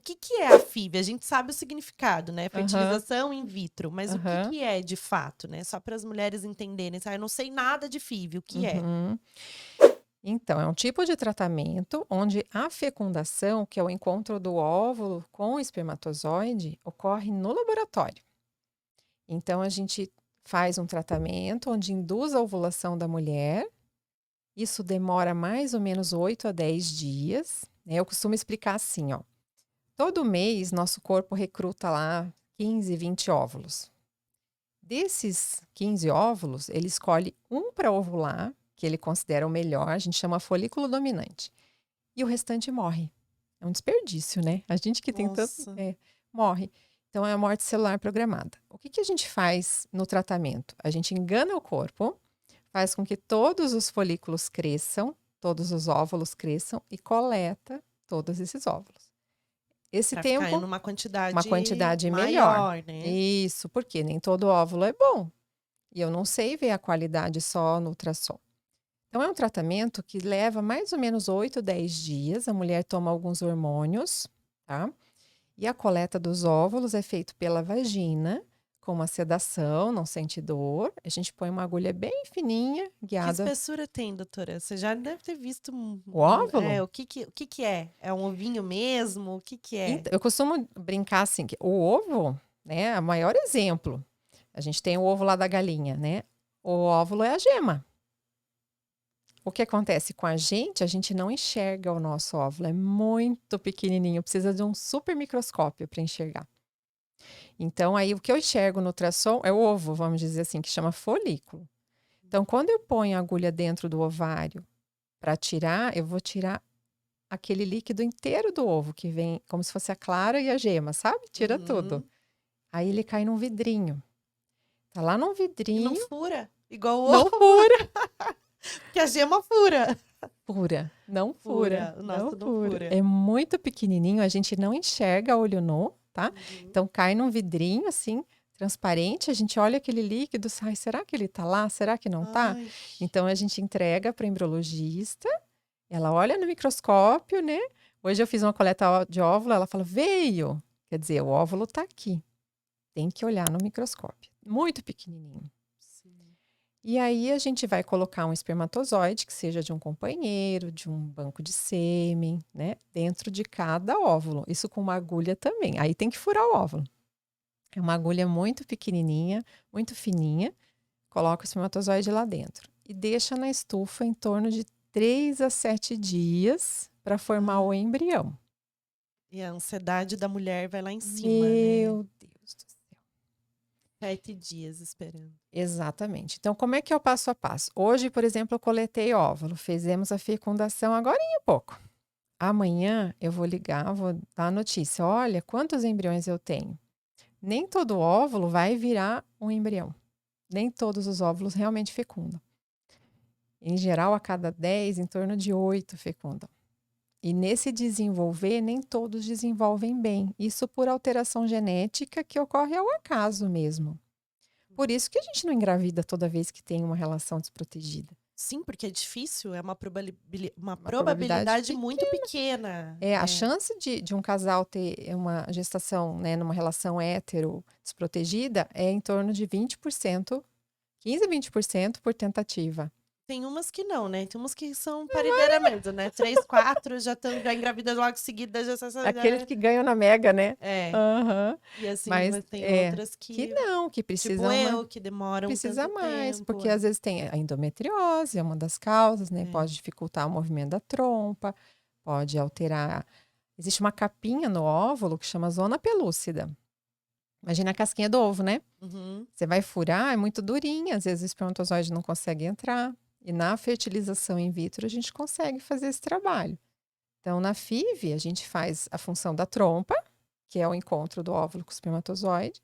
O que que é a FIV? A gente sabe o significado, né? Aham, Fertilização in vitro. Mas o que aham, que é de fato, né? Só para as mulheres entenderem. Eu não sei nada de FIV, o que é? uhum. Então, é um tipo de tratamento onde a fecundação, que é o encontro do óvulo com o espermatozoide, ocorre no laboratório. Então, a gente faz um tratamento onde induz a ovulação da mulher. Isso demora mais ou menos 8 a 10 dias, né? Eu costumo explicar assim, ó. Todo mês, nosso corpo recruta lá 15, 20 óvulos. Desses 15 óvulos, ele escolhe um para ovular, que ele considera o melhor, a gente chama folículo dominante. E o restante morre. É um desperdício, né? A gente que tem tanto. Nossa. Morre. Então é a morte celular programada. O que que a gente faz no tratamento? A gente engana o corpo, faz com que todos os folículos cresçam, todos os óvulos cresçam e coleta todos esses óvulos. Esse Para ficar em tempo, uma uma quantidade quantidade melhor. maior, né? Isso, porque nem todo óvulo é bom. E eu não sei ver a qualidade só no ultrassom. Então, é um tratamento que leva mais ou menos 8, 10 dias. A mulher toma alguns hormônios, tá? E a coleta dos óvulos é feito pela vagina, com uma sedação, não sente dor. A gente põe uma agulha bem fininha, Que guiada. espessura tem, doutora? Você já deve ter visto O óvulo? o que que é? É um ovinho mesmo? O que que é? Eu costumo brincar assim, que o ovo, né, é o maior exemplo. A gente tem o ovo lá da galinha, né? O óvulo é a gema. O que acontece com a gente não enxerga o nosso óvulo, é muito pequenininho, precisa de um super microscópio para enxergar. Então, aí o que eu enxergo no ultrassom é o ovo, vamos dizer assim, que chama folículo. Então, quando eu ponho a agulha dentro do ovário para tirar, eu vou tirar aquele líquido inteiro do ovo, que vem como se fosse a clara e a gema, sabe? Tira tudo. Uhum. Aí ele cai num vidrinho. Tá lá num E não vidrinho, fura, igual o não ovo, fura. que a gema fura. Fura, não fura, Fura, o não nosso não fura. fura. É muito pequenininho, a gente não enxerga a olho nu, tá? Uhum. Então cai num vidrinho assim, transparente, a gente olha aquele líquido, sai, será que ele tá lá? Será que não tá? Ai, Então a gente entrega para embriologista, ela olha no microscópio, né? Hoje eu fiz uma coleta de óvulo, ela fala: "Veio". Quer dizer, o óvulo tá aqui. Tem que olhar no microscópio. Muito pequenininho. sim. E aí a gente vai colocar um espermatozoide, que seja de um companheiro, de um banco de sêmen, né, dentro de cada óvulo. Isso com uma agulha também. Aí tem que furar o óvulo. É uma agulha muito pequenininha, muito fininha. Coloca o espermatozoide lá dentro e deixa na estufa em torno de 3 a 7 dias para formar o Ai, embrião. e a ansiedade da mulher vai lá em cima, né? Meu Deus do céu. 7 dias esperando. Exatamente. Então, como é que é o passo a passo? Hoje, por exemplo, eu coletei óvulo, fizemos a fecundação agora em pouco. Amanhã eu vou ligar, vou dar a notícia. Olha, quantos embriões eu tenho? Nem todo óvulo vai virar um embrião. Nem todos os óvulos realmente fecundam. Em geral, a cada 10, em torno de 8 fecundam. E nesse desenvolver, nem todos desenvolvem bem. Isso por alteração genética que ocorre ao acaso mesmo. Por isso que a gente não engravida toda vez que tem uma relação desprotegida. Sim, porque é difícil, é uma Uma probabilidade probabilidade muito pequena. pequena. A chance de um casal ter uma gestação, né, numa relação hétero desprotegida é em torno de 20%, 15 a 20% por tentativa. Tem umas que não, né? Tem umas que são parideira mesmo, né? 3, 4 já engravida logo em seguida, Aqueles que ganham na Mega, né? É. Aham. E assim, Mas mas tem outras que que, não, que tipo precisam eu, que demoram precisa tanto mais, tempo. porque às vezes tem a endometriose, é uma das causas, né? É. Pode dificultar o movimento da trompa, pode alterar. Existe uma capinha no óvulo que chama zona pelúcida. Imagina a casquinha do ovo, né? Uhum. Você vai furar, é muito durinha, às vezes o espermatozoide não consegue entrar. E na fertilização in vitro a gente consegue fazer esse trabalho. Então, na FIV, a gente faz a função da trompa, que é o encontro do óvulo com o espermatozoide,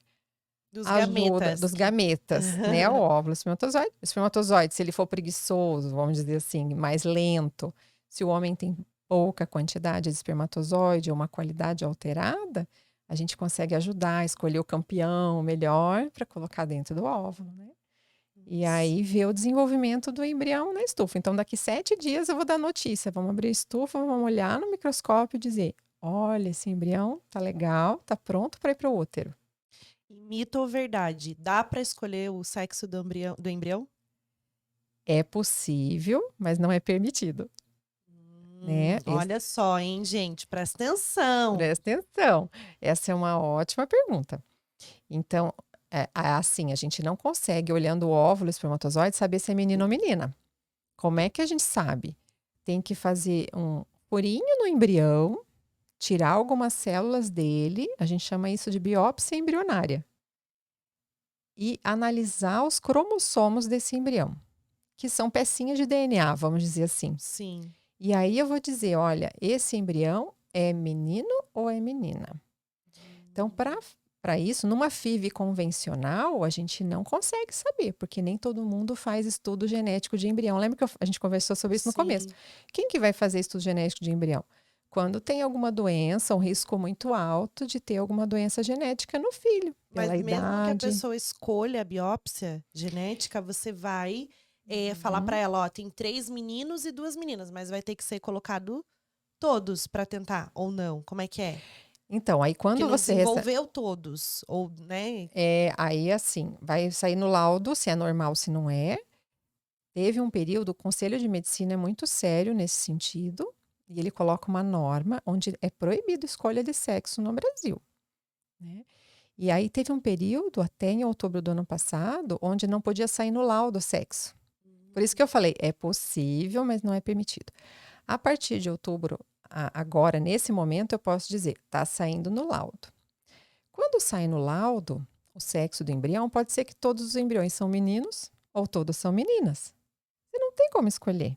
Dos ajuda gametas. dos gametas, né? O óvulo, o espermatozoide. O espermatozoide, se ele for preguiçoso, vamos dizer assim, mais lento, se o homem tem pouca quantidade de espermatozoide ou uma qualidade alterada, a gente consegue ajudar a escolher o campeão melhor para colocar dentro do óvulo, né? E aí ver o desenvolvimento do embrião na estufa. Então, daqui 7 dias eu vou dar notícia. Vamos abrir a estufa, vamos olhar no microscópio e dizer: olha, esse embrião tá legal, tá pronto para ir para o útero. E mito ou verdade? Dá para escolher o sexo do embrião? É possível, mas não é permitido, né? Olha só, hein, gente? Presta atenção. Presta atenção. Essa é uma ótima pergunta. Então, assim, a gente não consegue, olhando o óvulo e o espermatozoide, saber se é menino ou menina. Como é que a gente sabe? Tem que fazer um furinho no embrião, tirar algumas células dele, a gente chama isso de biópsia embrionária, e analisar os cromossomos desse embrião, que são pecinhas de DNA, vamos dizer assim. Sim. E aí eu vou dizer, olha, esse embrião é menino ou é menina? Então, para isso, numa FIV convencional, a gente não consegue saber, porque nem todo mundo faz estudo genético de embrião. Lembra que a gente conversou sobre isso no começo? Sim. Quem que vai fazer estudo genético de embrião? Quando tem alguma doença, um risco muito alto de ter alguma doença genética no filho, Mas pela mesmo que a idade. pessoa escolha a biópsia genética, você vai falar para ela, ó, tem 3 meninos e 2 meninas, mas vai ter que ser colocado todos para tentar, ou não? Como é que é? Então, aí Que quando não você recebe. desenvolveu todos, ou, né? Aí assim, vai sair no laudo se é normal, se não é. Teve um período, o Conselho de Medicina é muito sério nesse sentido, e ele coloca uma norma onde é proibido escolha de sexo no Brasil, né? E aí teve um período, até em outubro do ano passado, onde não podia sair no laudo sexo. Por isso que eu falei, é possível, mas não é permitido. A partir de outubro, agora, nesse momento, eu posso dizer, está saindo no laudo. Quando sai no laudo, o sexo do embrião, pode ser que todos os embriões são meninos ou todos são meninas. Você não tem como escolher,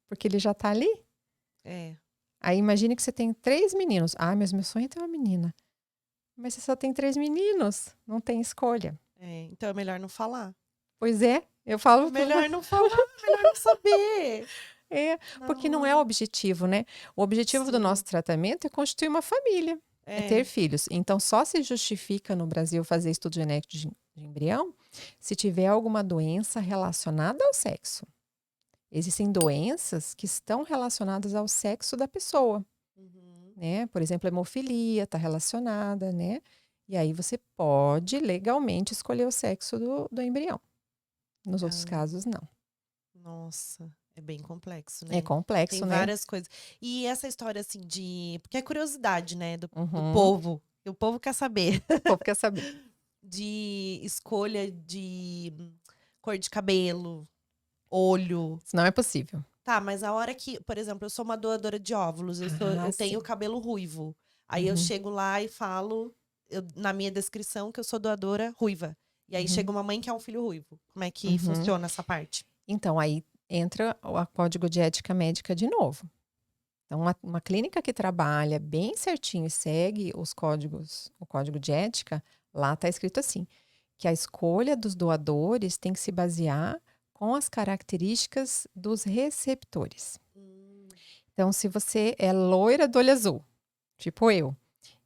porque ele já está ali. É. Aí imagine que você tem 3 meninos. Ah, mas meu sonho é ter uma menina. Mas você só tem 3 meninos, não tem escolha. Então é melhor não falar. Pois é, eu falo por Melhor não falar, melhor não saber. porque não é o objetivo, né? O objetivo do Sim. nosso tratamento é constituir uma família, é ter filhos. Então, só se justifica no Brasil fazer estudo genético de embrião se tiver alguma doença relacionada ao sexo. Existem doenças que estão relacionadas ao sexo da pessoa, né? Por exemplo, a hemofilia está relacionada, né? E aí você pode legalmente escolher o sexo do embrião. Nos outros casos, não. Nossa, é bem complexo, É né? complexo, Tem né? várias coisas. E essa história, assim, de. Porque é curiosidade, né? Do Uhum. povo. O povo quer saber. O povo quer saber. De escolha de cor de cabelo, olho. Isso não é possível. Tá, mas a hora que, por exemplo, eu sou uma doadora de óvulos, eu tenho Sim. cabelo ruivo. Aí eu chego lá e falo, na minha descrição, que eu sou doadora ruiva. E aí chega uma mãe que é um filho ruivo. Como é que funciona essa parte? Então, aí entra o código de ética médica de novo. Então, uma clínica que trabalha bem certinho e segue os códigos, o código de ética, lá está escrito assim, que a escolha dos doadores tem que se basear com as características dos receptores. Então, se você é loira do olho azul, tipo eu,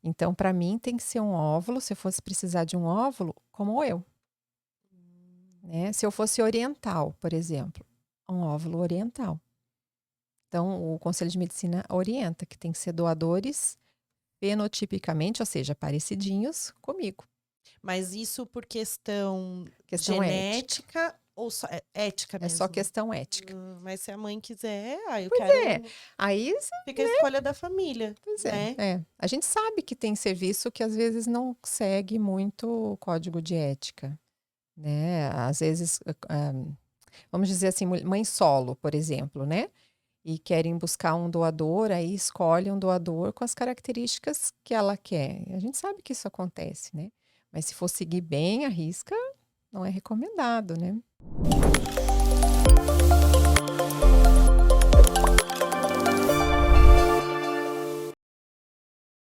então para mim tem que ser um óvulo, se eu fosse precisar de um óvulo, como eu. Né? Se eu fosse oriental, por exemplo, um óvulo oriental. Então, o Conselho de Medicina orienta que tem que ser doadores fenotipicamente, ou seja, parecidinhos comigo. Mas isso por questão Genética. ética ou só ética É mesmo? só questão ética. Mas se a mãe quiser, eu Pois quero. é. Aí, Fica a escolha da família. pois né? é. A gente sabe que tem serviço que às vezes não segue muito o código de ética, né? Às vezes, vamos dizer assim, mãe solo, por exemplo, né? E querem buscar um doador, aí escolhe um doador com as características que ela quer. A gente sabe que isso acontece, né? Mas se for seguir bem a risca, não é recomendado, né?